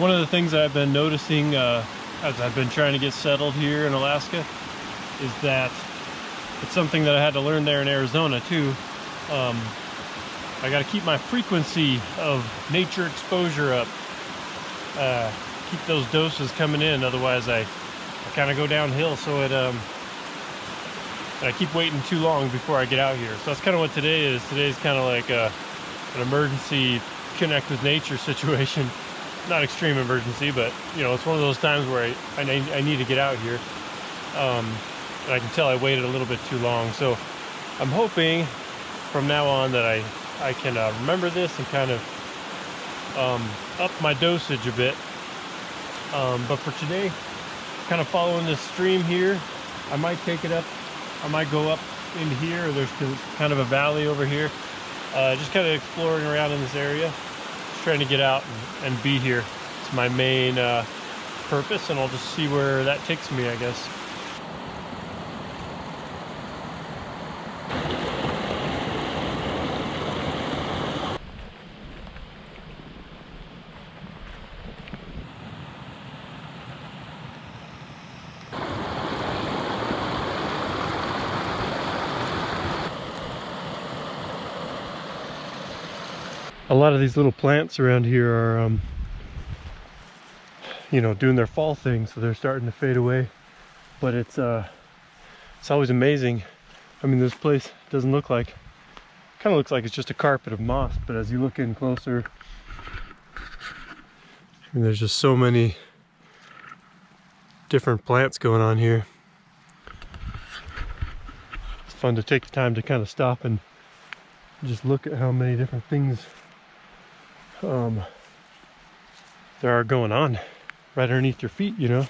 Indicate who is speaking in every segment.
Speaker 1: One of the things that I've been noticing as I've been trying to get settled here in Alaska is that it's something that I had to learn there in Arizona too. I got to keep my frequency of nature exposure up. Keep those doses coming in, otherwise I kind of go downhill. So I keep waiting too long before I get out here. So that's kind of what today is. Today's kind of like an emergency connect with nature situation. Not extreme emergency, but you know, it's one of those times where I need to get out here. And I can tell I waited a little bit too long. So I'm hoping from now on that I can remember this and kind of up my dosage a bit. But for today, kind of following this stream here, I might take it up. I might go up into here, or there's kind of a valley over here. Just kind of exploring around in this area. Just trying to get out and be here. It's my main purpose, and I'll just see where that takes me, I guess. A lot of these little plants around here are, you know, doing their fall thing, so they're starting to fade away. But it's always amazing. I mean, this place doesn't look like, kind of looks like it's just a carpet of moss, but as you look in closer, I mean, there's just so many different plants going on here. It's fun to take the time to kind of stop and just look at how many different things there are going on right underneath your feet, you know.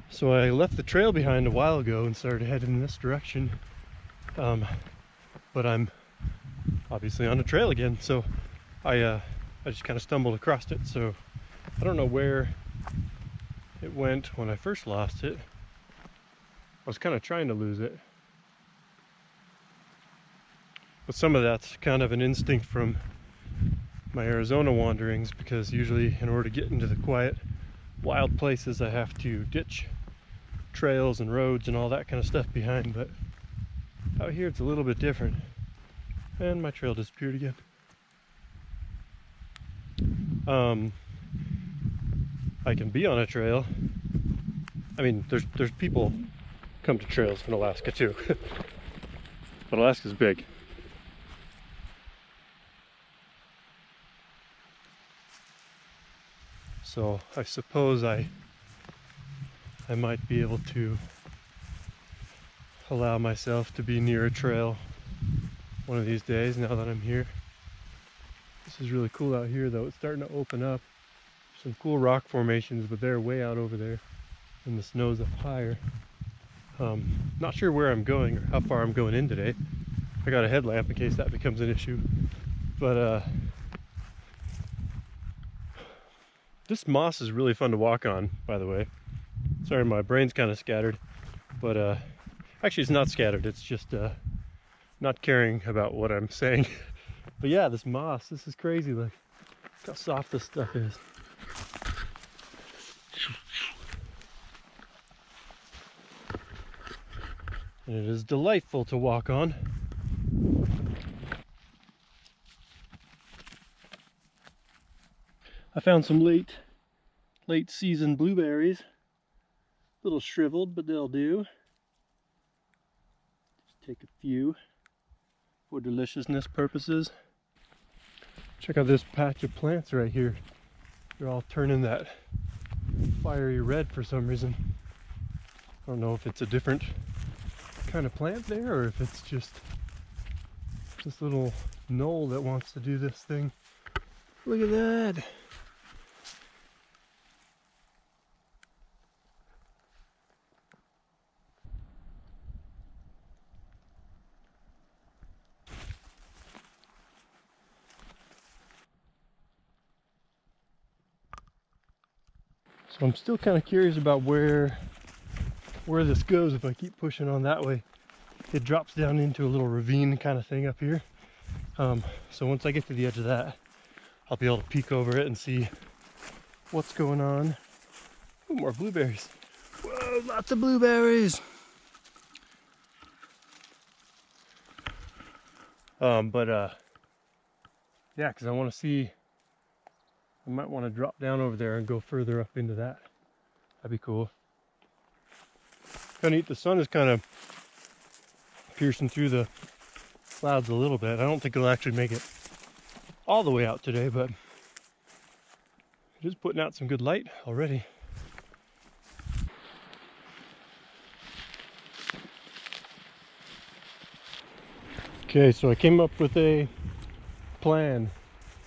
Speaker 1: So I left the trail behind a while ago and started heading in this direction, but I'm obviously on the trail again, so I just kind of stumbled across it. So I don't know where it went when I first lost it. I was kind of trying to lose it, but some of that's kind of an instinct from my Arizona wanderings, because usually in order to get into the quiet, wild places I have to ditch trails and roads and all that kind of stuff behind. But out here it's a little bit different, and my trail disappeared again. I can be on a trail. I mean, there's people come to trails in Alaska too. But Alaska's big. So I suppose I might be able to allow myself to be near a trail one of these days now that I'm here. This is really cool out here though. It's starting to open up. Some cool rock formations, but they're way out over there and the snow's up higher. Not sure where I'm going or how far I'm going in today. I got a headlamp in case that becomes an issue. But this moss is really fun to walk on, by the way. Sorry, my brain's kind of scattered, but actually it's not scattered, it's just not caring about what I'm saying. But yeah, this moss, this is crazy. Look how soft this stuff is. And it is delightful to walk on. I found some late season blueberries. A little shriveled, but they'll do. Just take a few for deliciousness purposes. Check out this patch of plants right here. They're all turning that fiery red for some reason. I don't know if it's a different kind of plant there, or if it's just this little knoll that wants to do this thing. Look at that. So I'm still kind of curious about where this goes if I keep pushing on that way. It drops down into a little ravine kind of thing up here. So once I get to the edge of that, I'll be able to peek over it and see what's going on. Ooh, more blueberries. Whoa, lots of blueberries. Yeah, because I want to see, I might want to drop down over there and go further up into that. That'd be cool. Kind of neat. The sun is kind of piercing through the clouds a little bit. I don't think it'll actually make it all the way out today, but it is putting out some good light already. Okay, so I came up with a plan.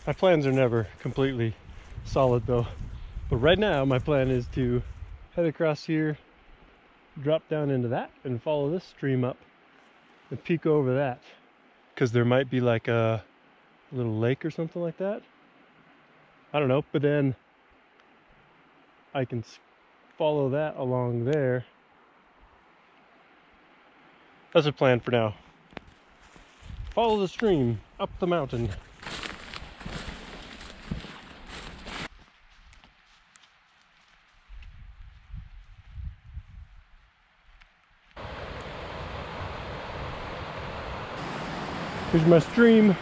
Speaker 1: My plans are never completely solid though. But right now my plan is to head across here, drop down into that, and follow this stream up and peek over that. Because there might be like a little lake or something like that. I don't know, but then I can follow that along there. That's a plan for now. Follow the stream up the mountain. Here's my stream.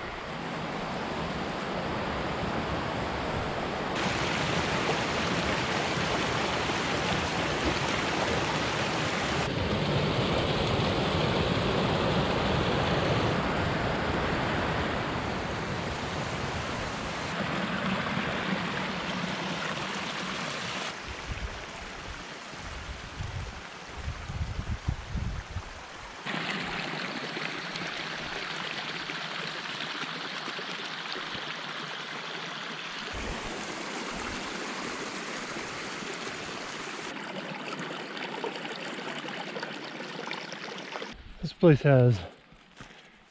Speaker 1: This place has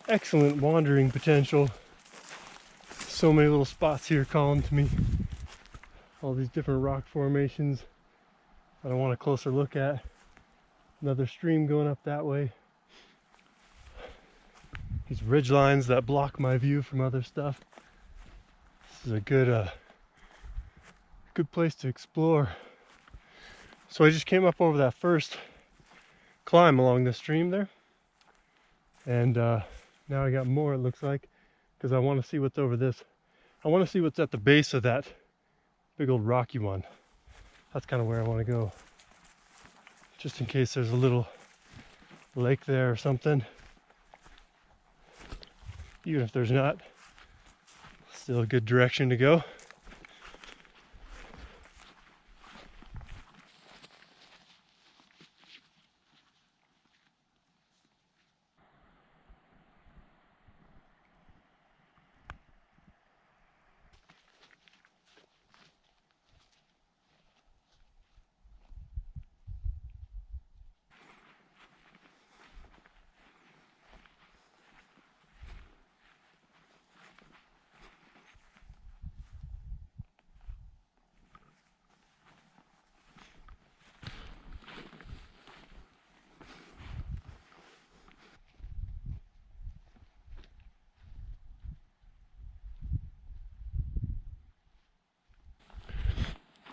Speaker 1: excellent wandering potential. So many little spots here calling to me. All these different rock formations that I want a closer look at. Another stream going up that way. These ridgelines that block my view from other stuff. This is a good place to explore. So I just came up over that first climb along the stream there. And now I got more, it looks like, because I want to see what's over this. I want to see what's at the base of that big old rocky one. That's kind of where I want to go. Just in case there's a little lake there or something. Even if there's not, still a good direction to go.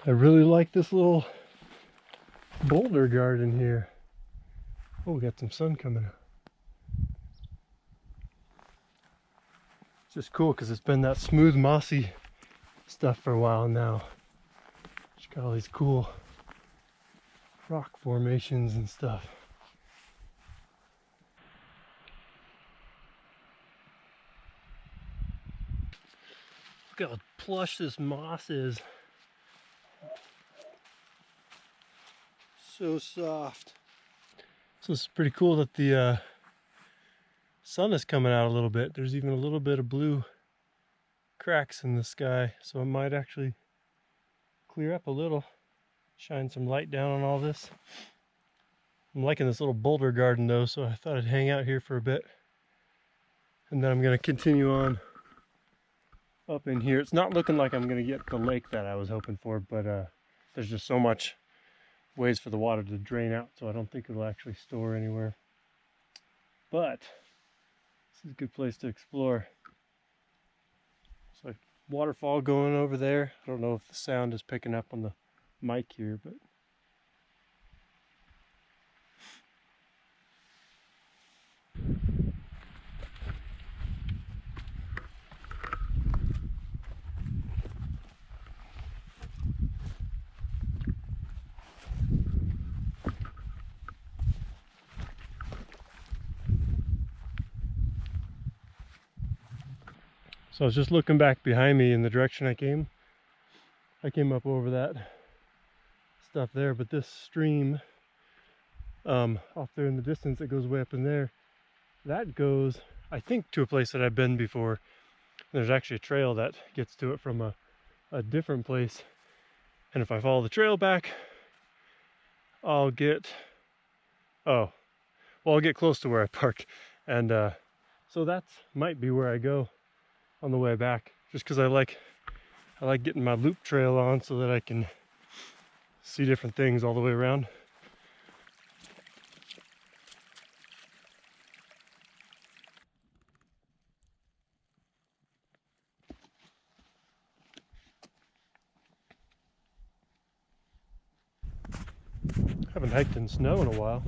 Speaker 1: I really like this little boulder garden here. Oh, we got some sun coming out. It's just cool because it's been that smooth mossy stuff for a while now. It's got all these cool rock formations and stuff. Look how plush this moss is. So soft. So it's pretty cool that the sun is coming out a little bit. There's even a little bit of blue cracks in the sky, so it might actually clear up a little, shine some light down on all this. I'm liking this little boulder garden though, so I thought I'd hang out here for a bit. And then I'm going to continue on up in here. It's not looking like I'm going to get the lake that I was hoping for, but there's just so much ways for the water to drain out, so I don't think it'll actually store anywhere. But this is a good place to explore. It's like waterfall going over there. I don't know if the sound is picking up on the mic here, but so I was just looking back behind me in the direction I came. I came up over that stuff there, but this stream off there in the distance that goes way up in there, that goes, I think, to a place that I've been before. There's actually a trail that gets to it from a different place. And if I follow the trail back, I'll get, I'll get close to where I parked. And so that might be where I go on the way back, just because I like getting my loop trail on so that I can see different things all the way around. Haven't hiked in snow in a while.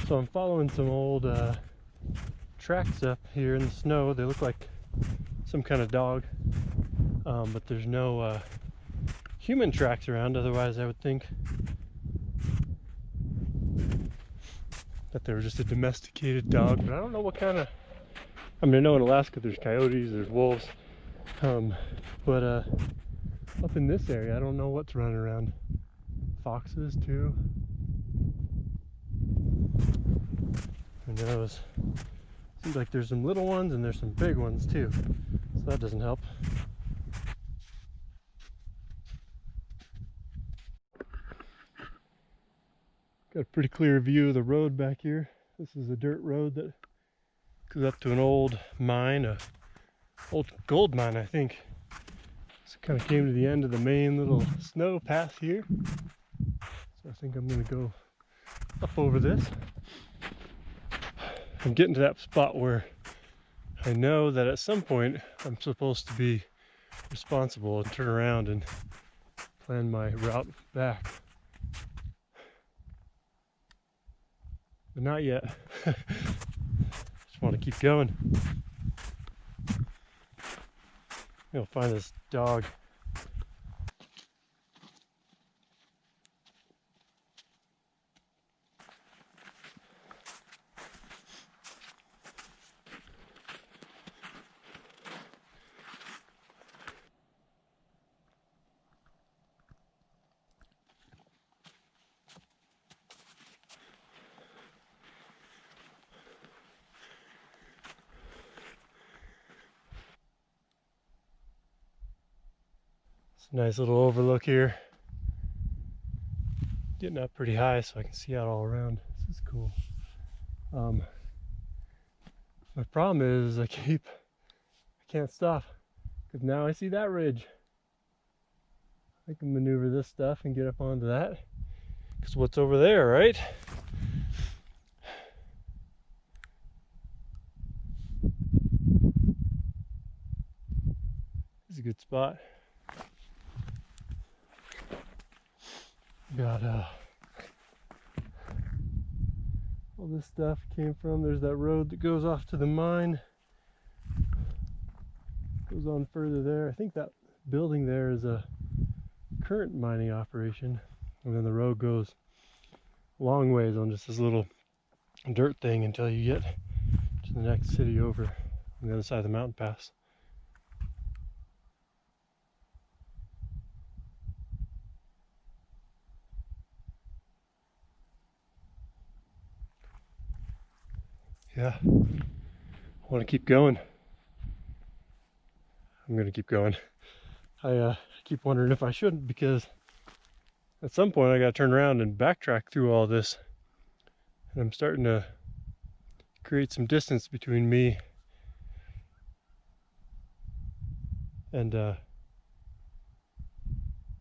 Speaker 1: So I'm following some old tracks up here in the snow. They look like some kind of dog, but there's no human tracks around. Otherwise I would think that they were just a domesticated dog, but I don't know what kind of, I mean, I know in Alaska there's coyotes, there's wolves, but up in this area I don't know what's running around. Foxes too. Who knows? Seems like there's some little ones and there's some big ones too, so that doesn't help. Got a pretty clear view of the road back here. This is a dirt road that goes up to an old mine, a old gold mine, I think. So kind of came to the end of the main little snow path here. So I think I'm gonna go up over this. I'm getting to that spot where I know that at some point I'm supposed to be responsible and turn around and plan my route back. But not yet. Just want to keep going. I'll find this dog. Nice little overlook here. Getting up pretty high so I can see out all around. This is cool. My problem is I can't stop because now I see that ridge. I can maneuver this stuff and get up onto that because what's over there, right? This is a good spot. Got all this stuff came from. There's that road that goes off to the mine. Goes on further there. I think that building there is a current mining operation. And then the road goes a long ways on just this little dirt thing until you get to the next city over on the other side of the mountain pass. yeah, I want to keep going. I'm gonna keep going. I keep wondering if I shouldn't, because at some point I gotta turn around and backtrack through all this, and I'm starting to create some distance between me and I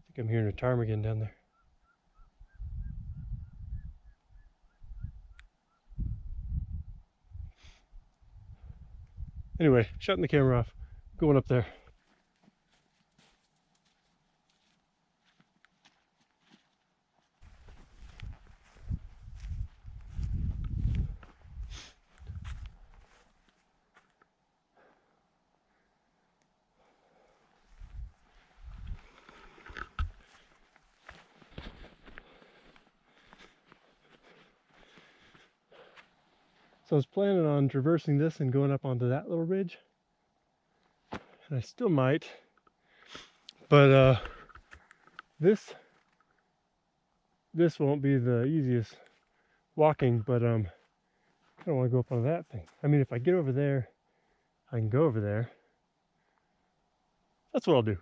Speaker 1: think I'm hearing a ptarmigan down there. Anyway, shutting the camera off, going up there. So I was planning on traversing this and going up onto that little ridge, and I still might, but this won't be the easiest walking, but I don't want to go up on that thing. I mean, if I get over there, I can go over there. That's what I'll do.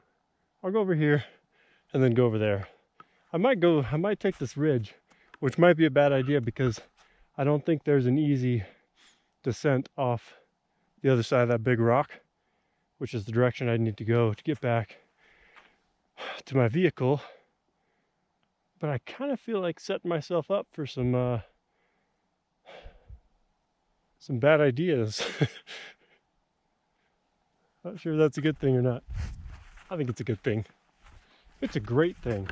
Speaker 1: I'll go over here and then go over there. I might take this ridge, which might be a bad idea because I don't think there's an easy descent off the other side of that big rock, which is the direction I need to go to get back to my vehicle. But I kind of feel like setting myself up for some bad ideas. Not sure if that's a good thing or not. I think it's a good thing. It's a great thing.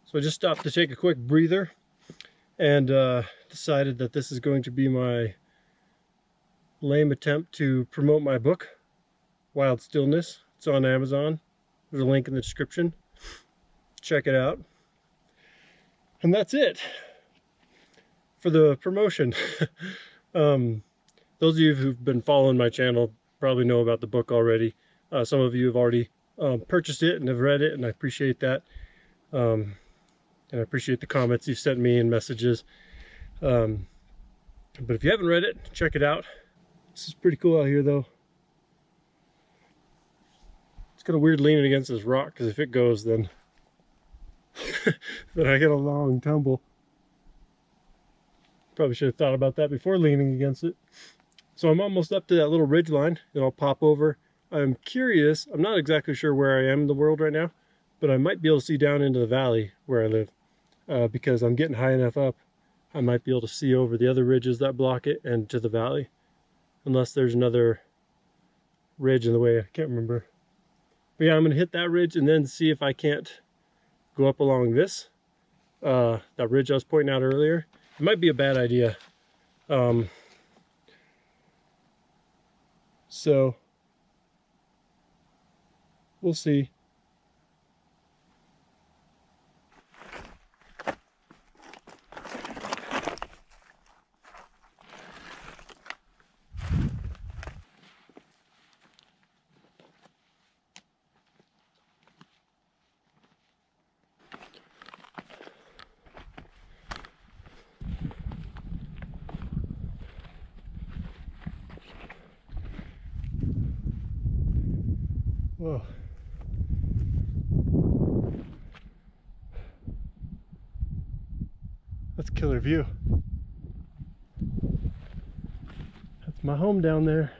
Speaker 1: So I just stopped to take a quick breather and decided that this is going to be my lame attempt to promote my book, Wild Stillness. It's on Amazon. There's a link in the description. Check it out. And that's it for the promotion. Those of you who've been following my channel probably know about the book already. Some of you have already purchased it and have read it, and I appreciate that. And I appreciate the comments you've sent me and messages. But if you haven't read it, check it out. This is pretty cool out here, though. It's kind of weird leaning against this rock, because if it goes, then then I get a long tumble. Probably should have thought about that before leaning against it. So I'm almost up to that little ridge line that I'll pop over. I'm curious. I'm not exactly sure where I am in the world right now, but I might be able to see down into the valley where I live. Because I'm getting high enough up, I might be able to see over the other ridges that block it and to the valley. Unless there's another ridge in the way, I can't remember. But yeah, I'm gonna hit that ridge and then see if I can't go up along this, that ridge I was pointing out earlier. It might be a bad idea. So we'll see. Whoa. That's a killer view. That's my home down there.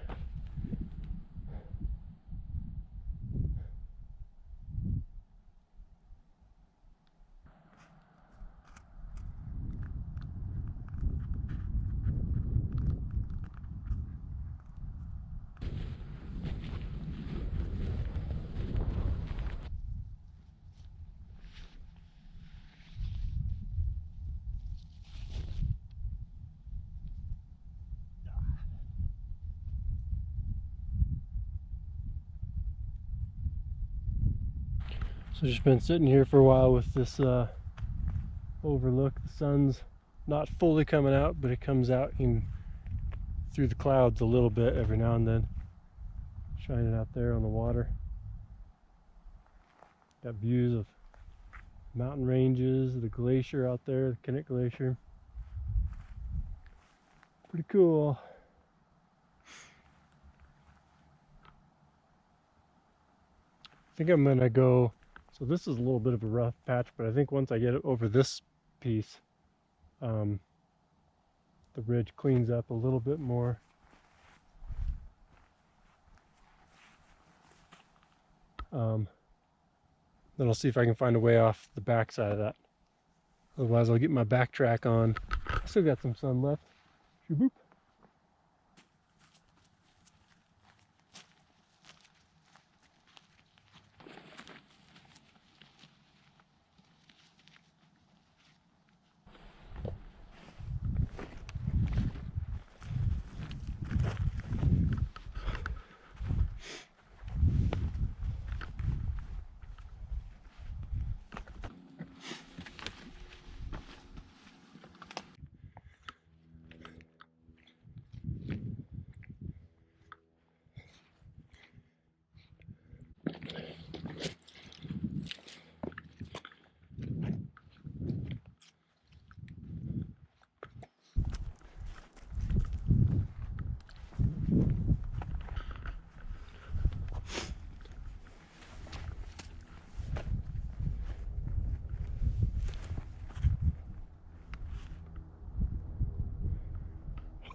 Speaker 1: So just been sitting here for a while with this overlook. The sun's not fully coming out, but it comes out in through the clouds a little bit every now and then, shining out there on the water. Got views of mountain ranges, the glacier out there, the Kennett Glacier. Pretty cool. I think I'm gonna go, so this is a little bit of a rough patch, but I think once I get it over this piece, the ridge cleans up a little bit more. Then I'll see if I can find a way off the back side of that. Otherwise I'll get my backtrack on. Still got some sun left. Shoo-boop.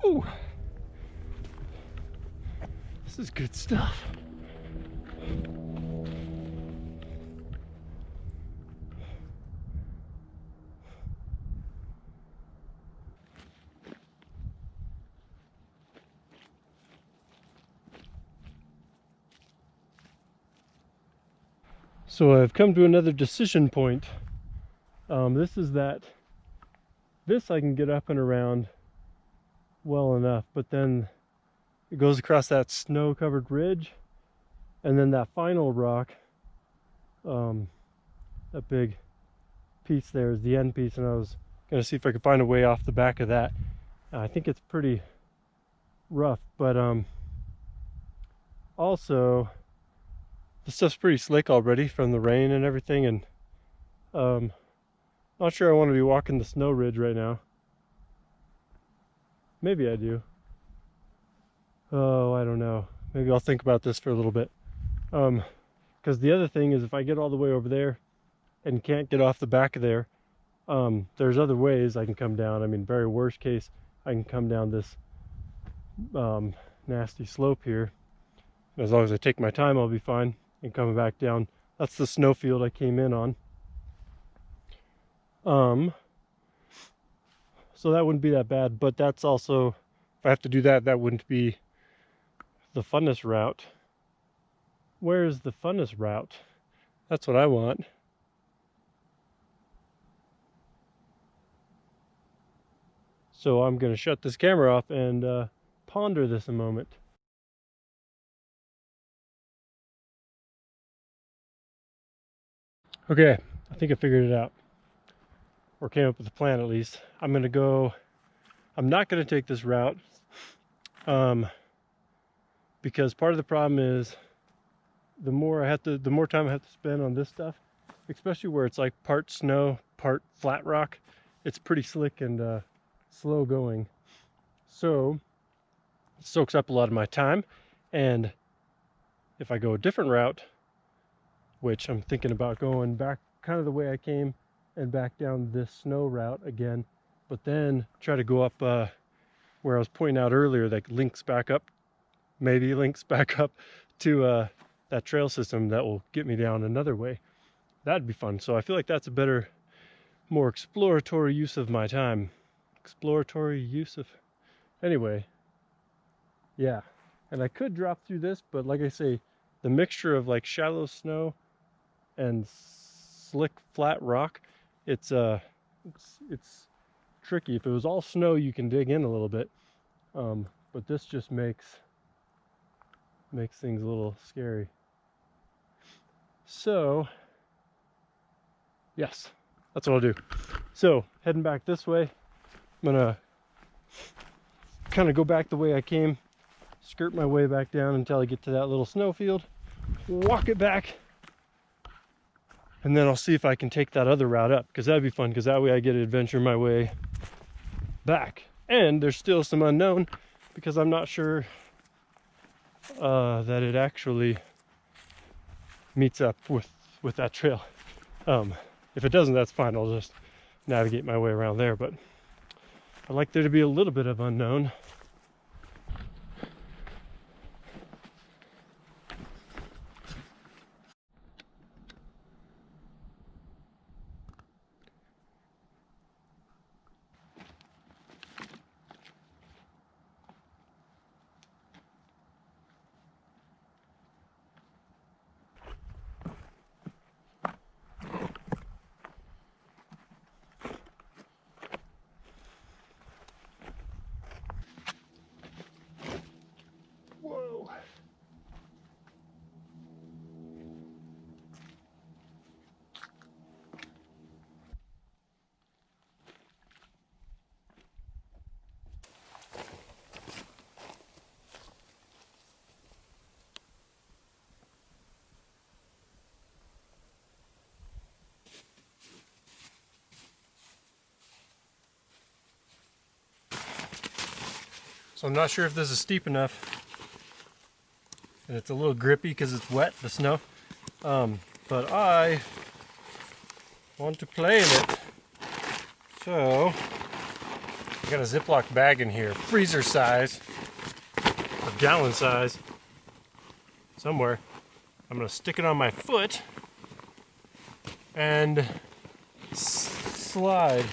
Speaker 1: Ooh. This is good stuff. So I've come to another decision point. This is that this I can get up and around well enough, but then it goes across that snow-covered ridge, and then that final rock, that big piece there is the end piece, and I was gonna see if I could find a way off the back of that. I think it's pretty rough, but also the stuff's pretty slick already from the rain and everything, and not sure I want to be walking the snow ridge right now. Maybe I do. Oh, I don't know. Maybe I'll think about this for a little bit. Because the other thing is, if I get all the way over there and can't get off the back of there, there's other ways I can come down. I mean, very worst case, I can come down this nasty slope here. As long as I take my time, I'll be fine. And coming back down, that's the snow field I came in on. So that wouldn't be that bad, but that's also, if I have to do that, that wouldn't be the funnest route. Where is the funnest route? That's what I want. So I'm going to shut this camera off and ponder this a moment. Okay, I think I figured it out. Or came up with a plan at least. I'm not going to take this route because part of the problem is the more time I have to spend on this stuff, especially where it's like part snow, part flat rock, it's pretty slick and slow going. So it soaks up a lot of my time, and if I go a different route, which I'm thinking about going back kind of the way I came and back down this snow route again, but then try to go up where I was pointing out earlier, that links back up, maybe links back up to that trail system that will get me down another way. That'd be fun. So I feel like that's a better, more exploratory use of my time. Anyway, yeah. And I could drop through this, but like I say, the mixture of like shallow snow and slick flat rock, it's tricky. If it was all snow, you can dig in a little bit, but this just makes things a little scary. So Yes, that's what I'll do. So heading back this way, I'm gonna kind of go back the way I came, skirt my way back down until I get to that little snowfield, walk it back, and then I'll see if I can take that other route up, because that'd be fun, because that way I get to adventure my way back. And there's still some unknown, because I'm not sure that it actually meets up with that trail. If it doesn't, that's fine. I'll just navigate my way around there, but I'd like there to be a little bit of unknown. Whoa. So I'm not sure if this is steep enough, and it's a little grippy because it's wet, the snow, but I want to play in it. So I got a Ziploc bag in here, freezer size, or gallon size, somewhere. I'm gonna stick it on my foot and slide.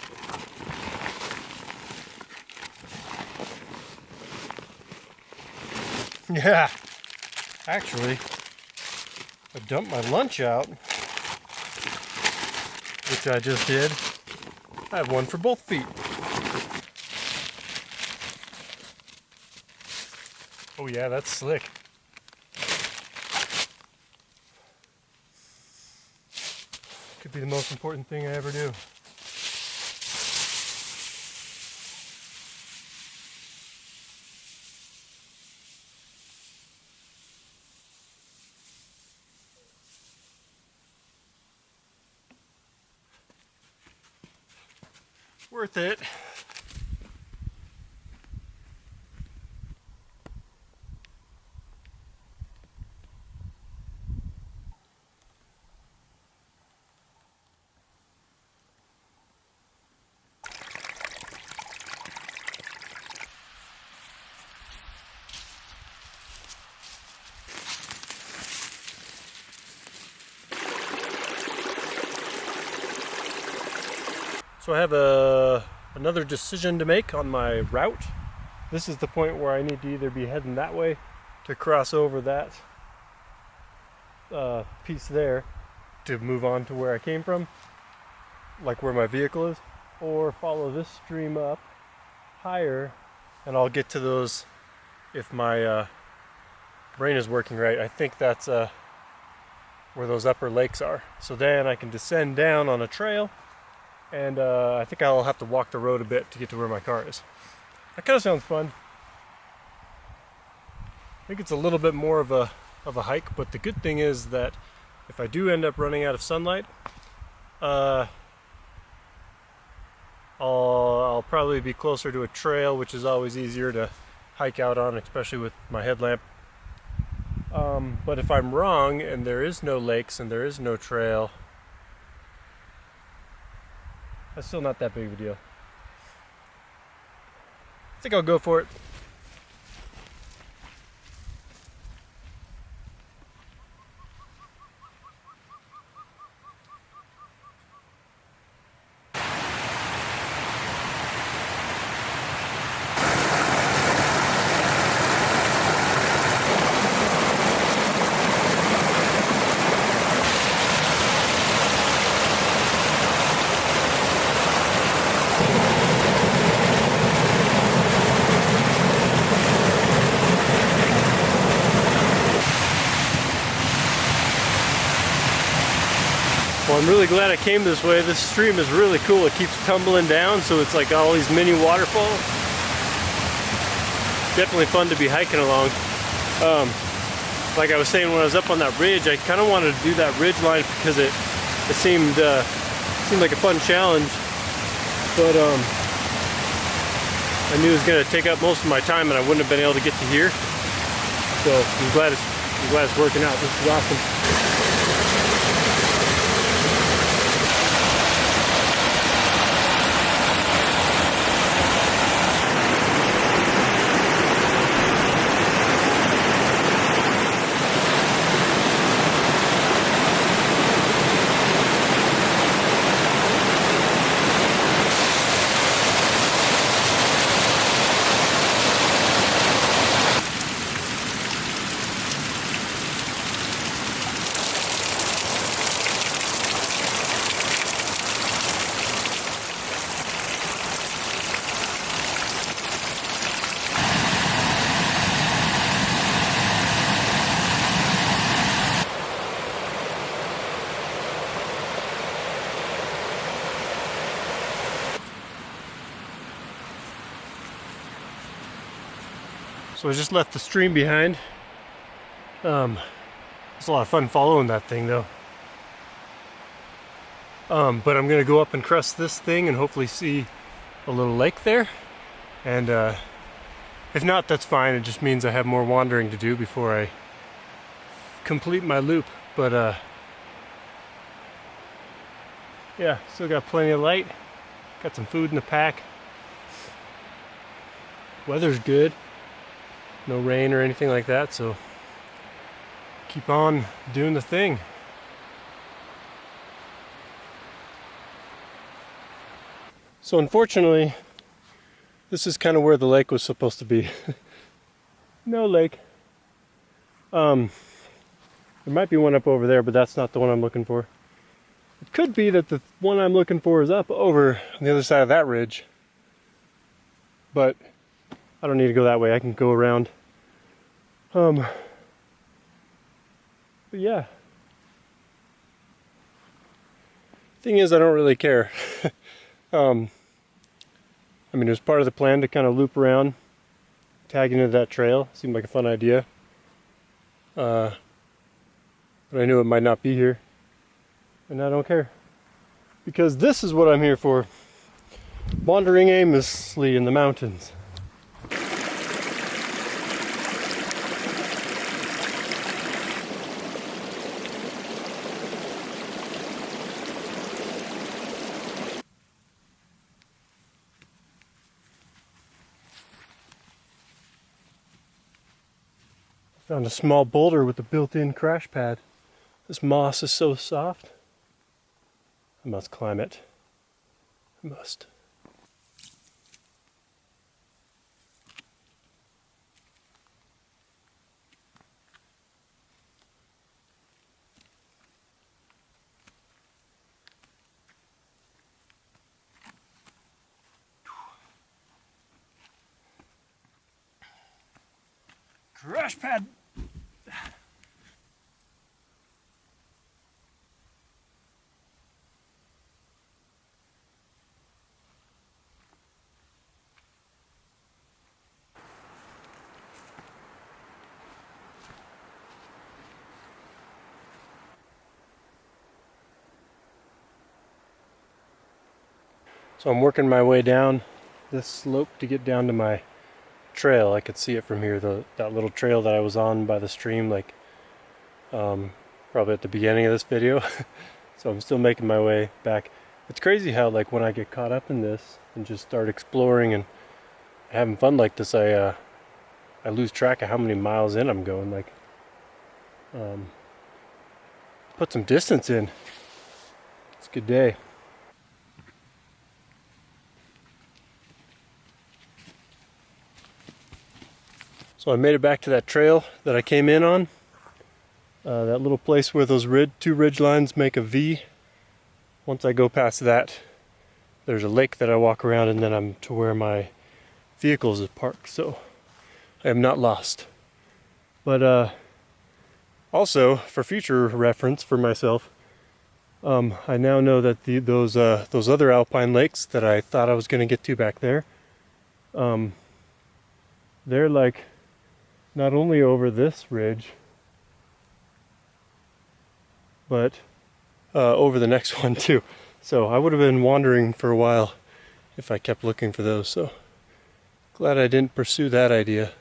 Speaker 1: Yeah, actually, I dumped my lunch out, which I just did. I have one for both feet. Oh yeah, that's slick. Could be the most important thing I ever do. Worth it. So I have another decision to make on my route. This is the point where I need to either be heading that way to cross over that piece there to move on to where I came from, like where my vehicle is, or follow this stream up higher, and I'll get to those if my brain is working right. I think that's where those upper lakes are. So then I can descend down on a trail, and I think I'll have to walk the road a bit to get to where my car is. That kind of sounds fun. I think it's a little bit more of a hike, but the good thing is that if I do end up running out of sunlight, I'll probably be closer to a trail, which is always easier to hike out on, especially with my headlamp. But if I'm wrong and there is no lakes and there is no trail, that's still not that big of a deal. I think I'll go for it. Well, I'm really glad I came this way. This stream is really cool. It keeps tumbling down, so it's like all these mini waterfalls. Definitely fun to be hiking along. Like I was saying, when I was up on that ridge, I kind of wanted to do that ridge line because it seemed like a fun challenge. But I knew it was going to take up most of my time, and I wouldn't have been able to get to here. So I'm glad it's working out. This is awesome. So I just left the stream behind. It's a lot of fun following that thing though. But I'm gonna go up and crest this thing and hopefully see a little lake there. And if not, that's fine. It just means I have more wandering to do before I complete my loop. But yeah, still got plenty of light. Got some food in the pack. Weather's good. No rain or anything like that, so keep on doing the thing. So unfortunately, this is kind of where the lake was supposed to be. No lake. There might be one up over there, but that's not the one I'm looking for. It could be that the one I'm looking for is up over on the other side of that ridge. But I don't need to go that way. I can go around. But yeah. Thing is, I don't really care. I mean, it was part of the plan to kind of loop around, tag into that trail. Seemed like a fun idea. But I knew it might not be here. And I don't care. Because this is what I'm here for. Wandering aimlessly in the mountains. Found a small boulder with a built-in crash pad. This moss is so soft. I must climb it. I must. Crash pad! So I'm working my way down this slope to get down to my trail. I could see it from here, that little trail that I was on by the stream, like probably at the beginning of this video. So I'm still making my way back. It's crazy how, like, when I get caught up in this and just start exploring and having fun like this, I lose track of how many miles in I'm going. Like, put some distance in. It's a good day. So I made it back to that trail that I came in on. That little place where those two ridge lines make a V. Once I go past that, there's a lake that I walk around, and then I'm to where my vehicles is parked. So I am not lost. But also, for future reference for myself, I now know that those other alpine lakes that I thought I was going to get to back there, they're like not only over this ridge, but over the next one too. So I would have been wandering for a while if I kept looking for those. So glad I didn't pursue that idea.